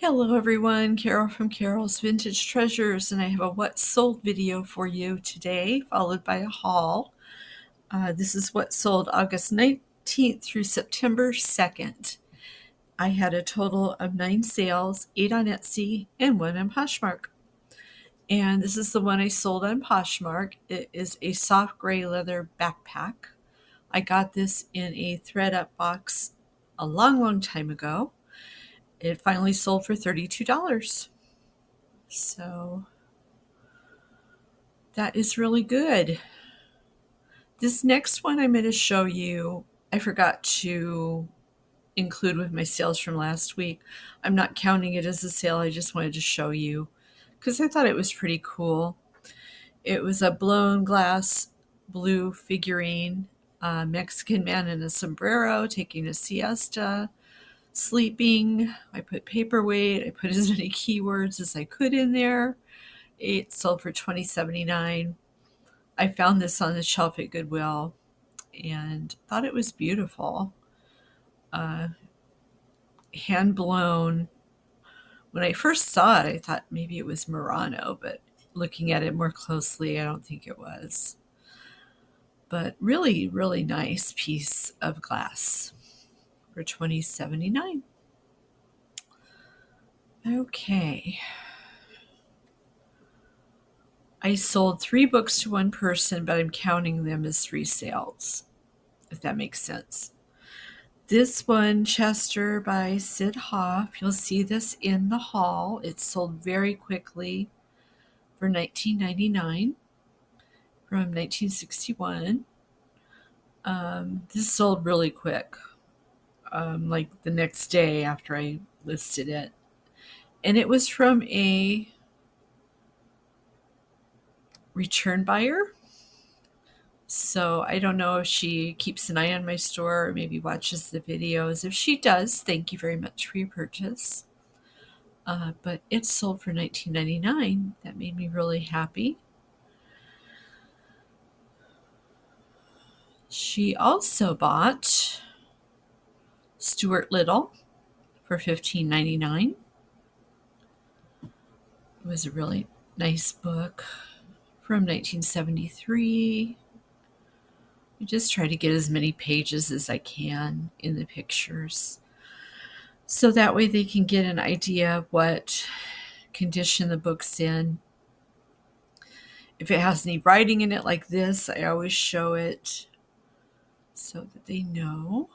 Hello everyone, Carol from Carol's Vintage Treasures, and I have a what sold video for you today, followed by a haul. This is what sold August 19th through September 2nd. I had a total of 9 sales, 8 on Etsy and 1 on Poshmark. And this is the one I sold on Poshmark. It is a soft gray leather backpack. I got this in a thread-up box a long time ago. It finally sold for $32. So that is really good. This next one I'm going to show you, I forgot to include with my sales from last week. I'm not counting it as a sale. I just wanted to show you because I thought it was pretty cool. It was a blown glass blue figurine, a Mexican man in a sombrero taking a siesta, sleeping. I put paperweight. I put as many keywords as I could in there. It sold for $20.79. I found this on the shelf at Goodwill and thought it was beautiful. Hand blown. When I first saw it, I thought maybe it was Murano, but looking at it more closely, I don't think it was. But really, really nice piece of glass for $20.79. Okay. I sold 3 books to one person, but I'm counting them as 3 sales, if that makes sense. This one, Chester by Sid Hoff, you'll see this in the haul. It sold very quickly for $19.99 from 1961. This sold really quick, like the next day after I listed it. And it was from a return buyer. So I don't know if she keeps an eye on my store or maybe watches the videos. If she does, thank you very much for your purchase. But it sold for $19.99. That made me really happy. She also bought Stuart Little for $15.99. It was a really nice book from 1973. I just try to get as many pages as I can in the pictures, so that way they can get an idea of what condition the book's in. If it has any writing in it like this, I always show it so that they know.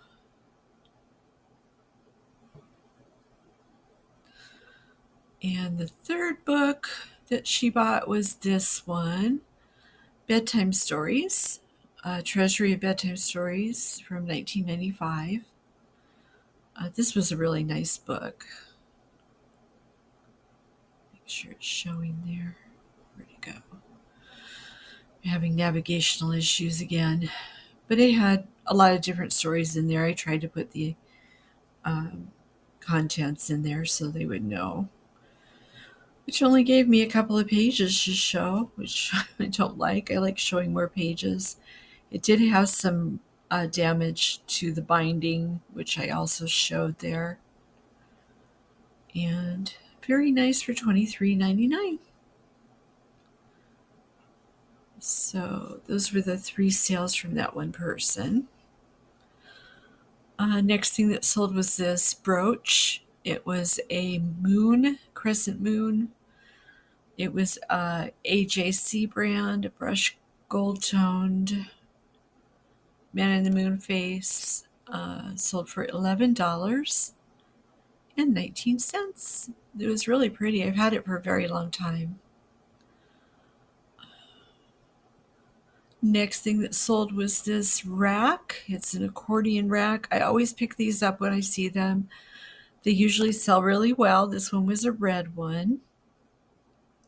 And the third book that she bought was this one, Bedtime Stories, Treasury of Bedtime Stories from 1995. This was a really nice book. Make sure it's showing there. Where'd it go? I'm having navigational issues again. But it had a lot of different stories in there. I tried to put the contents in there so they would know. Which only gave me a couple of pages to show, which I don't like. I like showing more pages. It did have some damage to the binding, which I also showed there. And very nice for $23.99. So those were the 3 sales from that one person. Next thing that sold was this brooch. It was a moon, crescent moon. It was a AJC brand, a brushed gold toned man in the moon face. Sold for $11.19. It was really pretty. I've had it for a very long time. Next thing that sold was this rack. It's an accordion rack. I always pick these up when I see them. They usually sell really well. This one was a red one,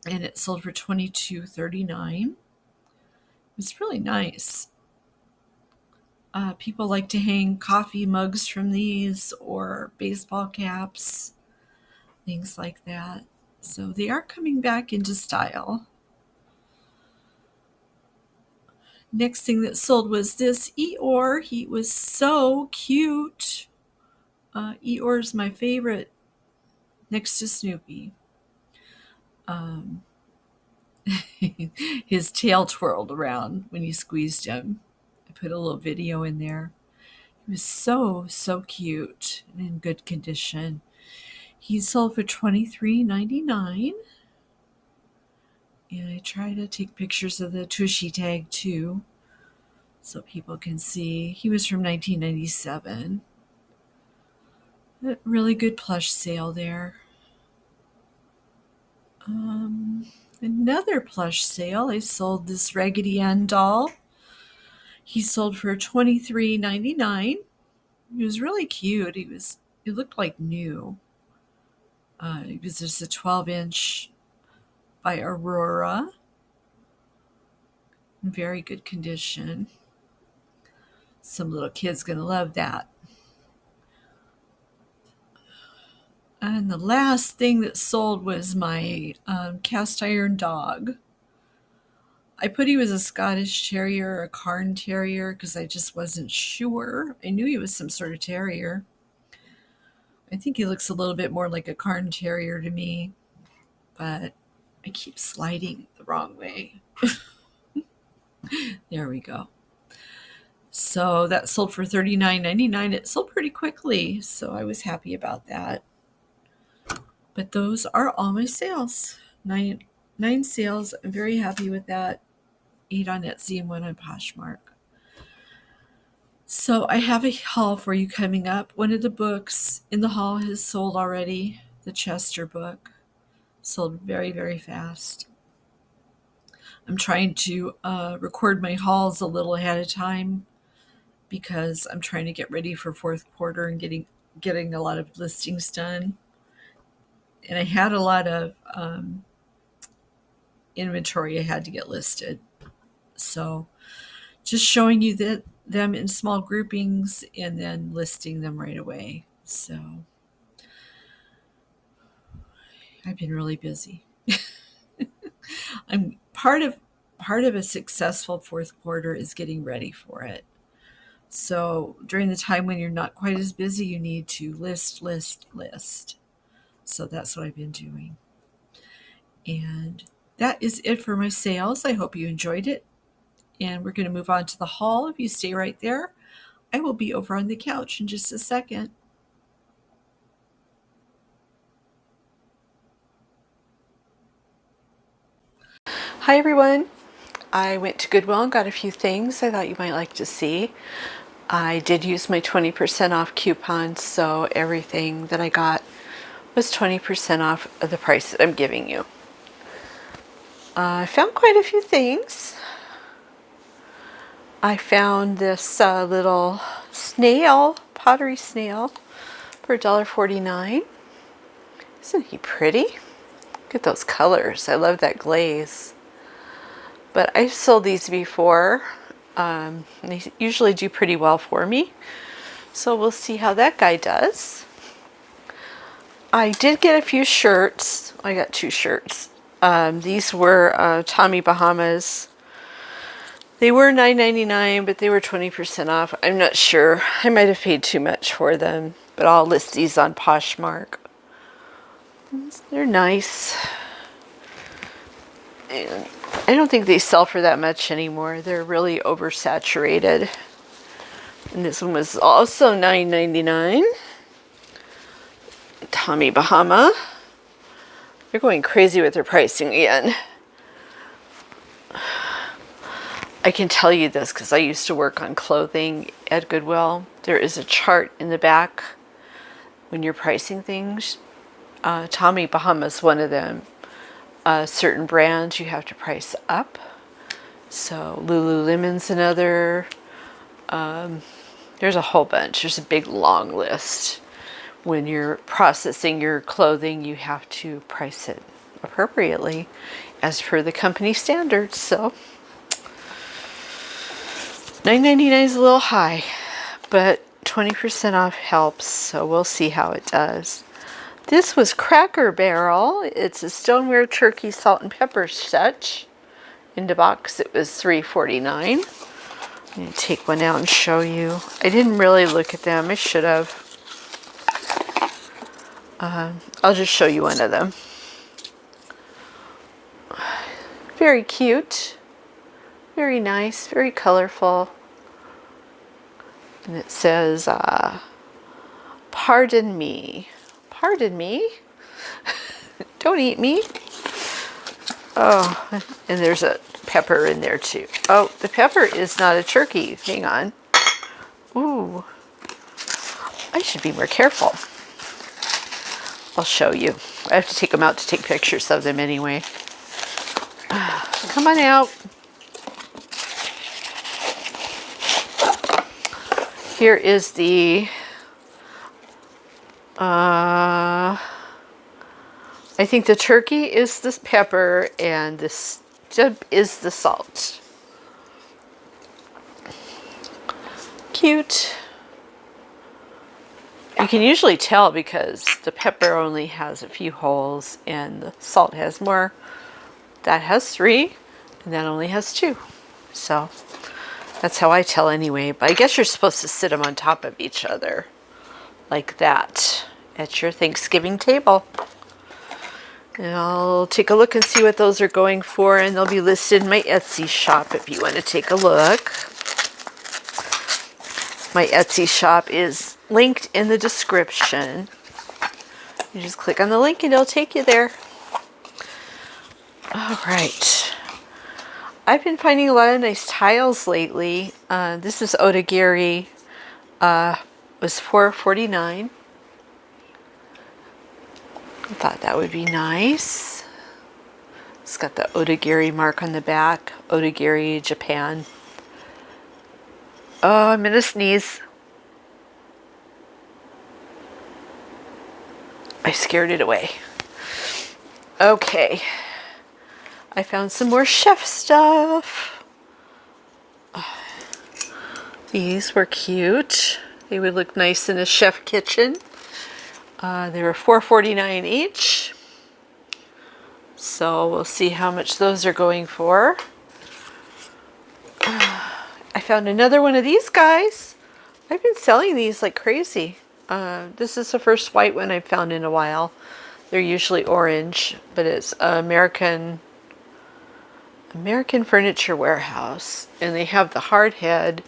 and it sold for $22.39. It's really nice. People like to hang coffee mugs from these or baseball caps, things like that. So they are coming back into style. Next thing that sold was this Eeyore. He was so cute. Eeyore is my favorite next to Snoopy. Um, his tail twirled around when you squeezed him. I put a little video in there. He was so cute and in good condition. He sold for $23.99. And I try to take pictures of the Tushy tag too, so people can see. He was from 1997. A really good plush sale there. Another plush sale. I sold this Raggedy Ann doll. He sold for $23.99. He was really cute. He looked like new. It was just a 12-inch by Aurora. In very good condition. Some little kid's gonna love that. And the last thing that sold was my cast iron dog. I put he was a Scottish Terrier or a Cairn Terrier because I just wasn't sure. I knew he was some sort of terrier. I think he looks a little bit more like a Cairn Terrier to me, but I keep sliding the wrong way. There we go. So that sold for $39.99. It sold pretty quickly, so I was happy about that. But those are all my sales. Nine sales. I'm very happy with that. 8 on Etsy and 1 on Poshmark. So I have a haul for you coming up. One of the books in the haul has sold already. The Chester book sold very fast. I'm trying to record my hauls a little ahead of time because I'm trying to get ready for fourth quarter and getting a lot of listings done. And I had a lot of inventory I had to get listed. So just showing you them in small groupings and then listing them right away. So I've been really busy. I'm part of a successful fourth quarter is getting ready for it. So during the time when you're not quite as busy, you need to list. So that's what I've been doing. And that is it for my sales. I hope you enjoyed it. And we're going to move on to the haul. If you stay right there, I will be over on the couch in just a second. Hi everyone. I went to Goodwill and got a few things I thought you might like to see. I did use my 20% off coupon, so everything that I got was 20% off of the price that I'm giving you. I found quite a few things. I found this little snail, pottery snail, for $1.49. Isn't he pretty? Look at those colors. I love that glaze. But I've sold these before. They usually do pretty well for me. So we'll see how that guy does. I did get a few shirts. I got 2 shirts. These were Tommy Bahama's. They were $9.99, but they were 20% off. I'm not sure. I might have paid too much for them, but I'll list these on Poshmark. They're nice. And I don't think they sell for that much anymore. They're really oversaturated. And this one was also $9.99. Tommy Bahama. They're going crazy with their pricing again. I can tell you this because I used to work on clothing at Goodwill. There is a chart in the back when you're pricing things. Tommy Bahama is one of them. Certain brands you have to price up. So Lululemon's another. There's a whole bunch. There's a big long list. When you're processing your clothing, you have to price it appropriately as per the company standards. So $9.99 is a little high, but 20% off helps, so we'll see how it does. This was Cracker Barrel. It's a stoneware turkey salt and pepper set. In the box, it was $3.49. I'm going to take one out and show you. I didn't really look at them. I should have. I'll just show you one of them. Very cute, very nice, very colorful. And it says, pardon me. Pardon me? Don't eat me. Oh, and there's a pepper in there too. Oh, the pepper is not a turkey. Hang on. Ooh. I should be more careful. I'll show you. I have to take them out to take pictures of them anyway. Come on out. Here is the I think the turkey is the pepper and this is the salt. Cute. You can usually tell because the pepper only has a few holes and the salt has more. That has 3 and that only has 2. So that's how I tell anyway. But I guess you're supposed to sit them on top of each other like that at your Thanksgiving table. And I'll take a look and see what those are going for, and they'll be listed in my Etsy shop if you want to take a look. My Etsy shop is linked in the description. You just click on the link and it'll take you there. All right. I've been finding a lot of nice tiles lately. This is Otagiri. Was $4.49. I thought that would be nice. It's got the Otagiri mark on the back. Otagiri, Japan. Oh, I'm gonna sneeze. I scared it away. Okay. I found some more chef stuff. These were cute. They would look nice in a chef kitchen. They were $4.49 each. So we'll see how much those are going for. I found another one of these guys. I've been selling these like crazy. This is the first white one I've found in a while. They're usually orange, but it's American Furniture Warehouse. And they have the hard head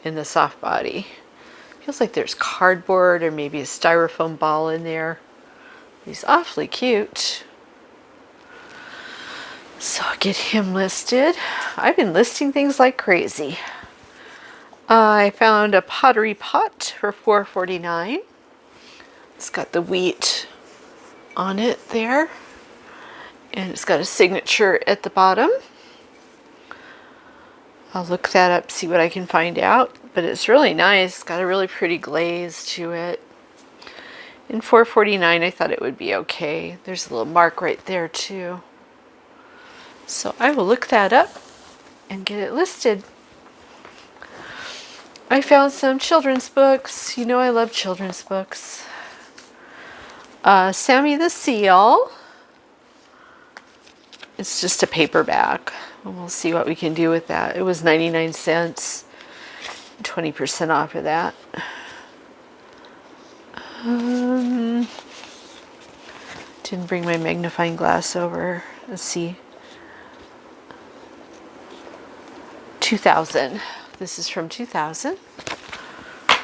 and the soft body. Feels like there's cardboard or maybe a styrofoam ball in there. He's awfully cute. So I'll get him listed. I've been listing things like crazy. I found a pottery pot for $4.49. It's got the wheat on it there. And it's got a signature at the bottom. I'll look that up, see what I can find out. But it's really nice. It's got a really pretty glaze to it. And $4.49, I thought it would be okay. There's a little mark right there too. So I will look that up and get it listed. I found some children's books. You know I love children's books. Sammy the Seal. It's just a paperback. And we'll see what we can do with that. It was 99 cents. 20% off of that. Didn't bring my magnifying glass over. Let's see. 2000. This is from 2000.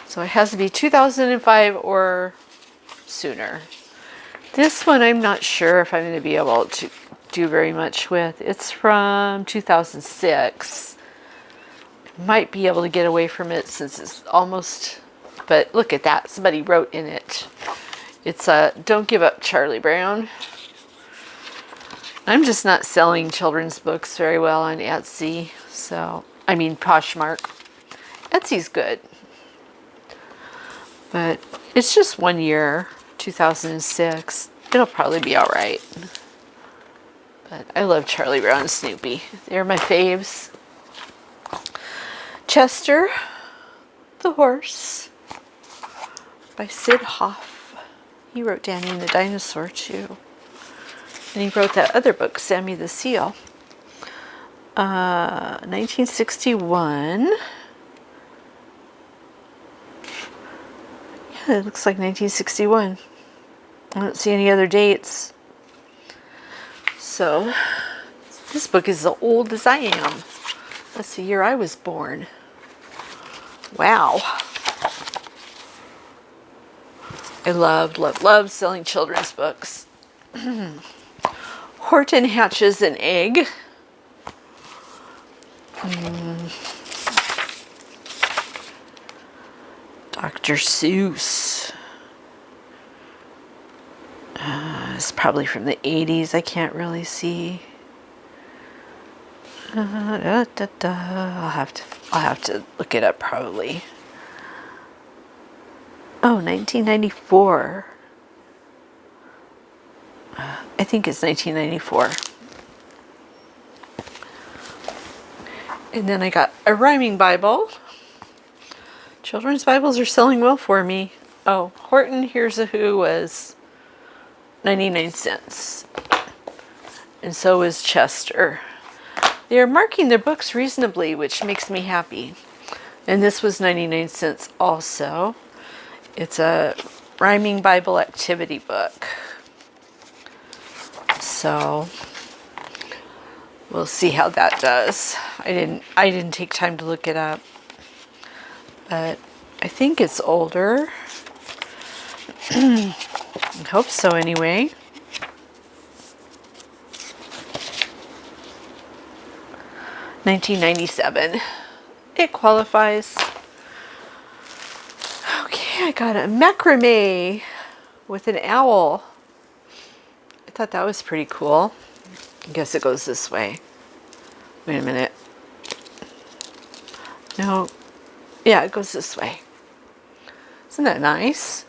So it has to be 2005 or sooner. This one I'm not sure if I'm going to be able to do very much with. It's from 2006. Might be able to get away from it since it's almost, but look at that. Somebody wrote in it. It's Don't Give Up, Charlie Brown. I'm just not selling children's books very well on Etsy. So, I mean Poshmark. Etsy's good. But it's just 1 year, 2006. It'll probably be all right. But I love Charlie Brown and Snoopy. They're my faves. Chester the Horse by Sid Hoff. He wrote Danny and the Dinosaur too. And he wrote that other book, Sammy the Seal. 1961. Yeah, it looks like 1961. I don't see any other dates. So this book is as old as I am. That's the year I was born. Wow. I love selling children's books. Horton hatches an egg. Dr. Seuss. It's probably from the 80s. I can't really see. I'll have to look it up probably. Oh, 1994. I think it's 1994. And then I got a rhyming Bible. Children's Bibles are selling well for me. Oh, Horton Hears a Who was 99 cents. And so is Chester. They are marking their books reasonably, which makes me happy. And this was 99 cents also. It's a rhyming Bible activity book. So we'll see how that does. I didn't take time to look it up. But I think it's older. I hope so anyway. $19.97. It qualifies. Okay, I got a macrame with an owl. I thought that was pretty cool. I guess it goes this way. Wait a minute. No. Yeah, it goes this way. Isn't that nice?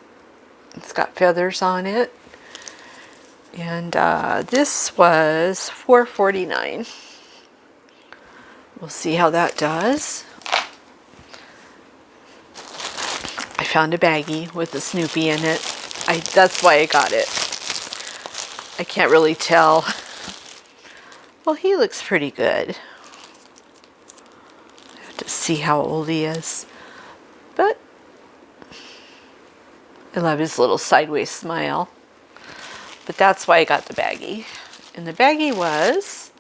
It's got feathers on it. And this was $4.49. We'll see how that does. I found a baggie with a Snoopy in it. That's why I got it. I can't really tell. Well, he looks pretty good. I have to see how old he is. But I love his little sideways smile. But that's why I got the baggie. And the baggie was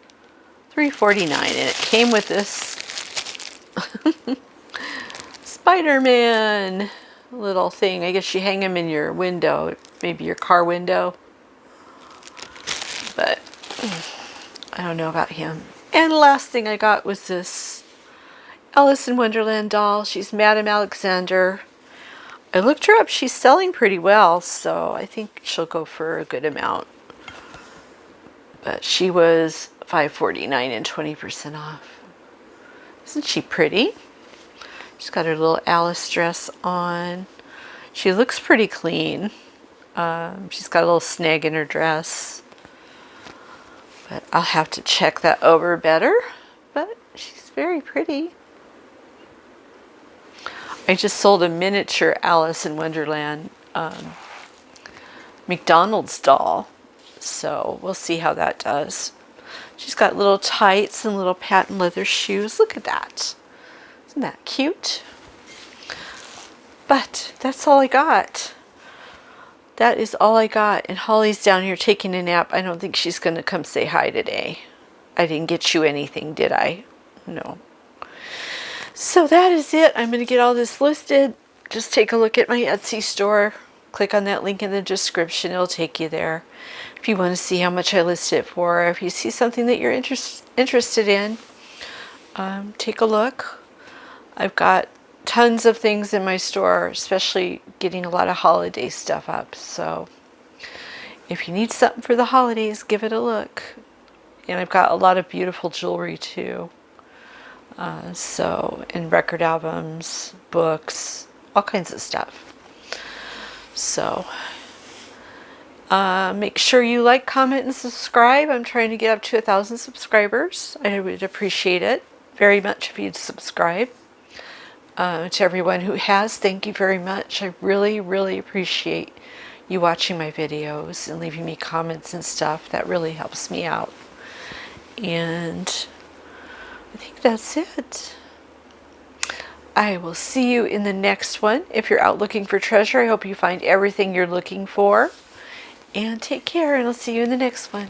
$3.49, and it came with this Spider-Man little thing. I guess you hang him in your window, maybe your car window. But I don't know about him. And the last thing I got was this Alice in Wonderland doll. She's Madame Alexander. I looked her up. She's selling pretty well, so I think she'll go for a good amount. But she was $5.49 and 20% off. Isn't she pretty? She's got her little Alice dress on. She looks pretty clean. She's got a little snag in her dress. But I'll have to check that over better. But she's very pretty. I just sold a miniature Alice in Wonderland McDonald's doll. So we'll see how that does. She's got little tights and little patent leather shoes. Look at that. Isn't that cute? But that's all I got. That is all I got. And Holly's down here taking a nap. I don't think she's going to come say hi today. I didn't get you anything, did I? No. So that is it. I'm going to get all this listed. Just take a look at my Etsy store. Click on that link in the description. It'll take you there. If you want to see how much I list it for, if you see something that you're interested in, take a look. I've got tons of things in my store, especially getting a lot of holiday stuff up. So if you need something for the holidays, give it a look. And I've got a lot of beautiful jewelry too. And record albums, books, all kinds of stuff. So make sure you like, comment, and subscribe. I'm trying to get up to 1,000 subscribers. I would appreciate it very much if you'd subscribe. To everyone who has, thank you very much. I really, really appreciate you watching my videos and leaving me comments and stuff. That really helps me out. And I think that's it. I will see you in the next one. If you're out looking for treasure, I hope you find everything you're looking for. and take care, and I'll see you in the next one.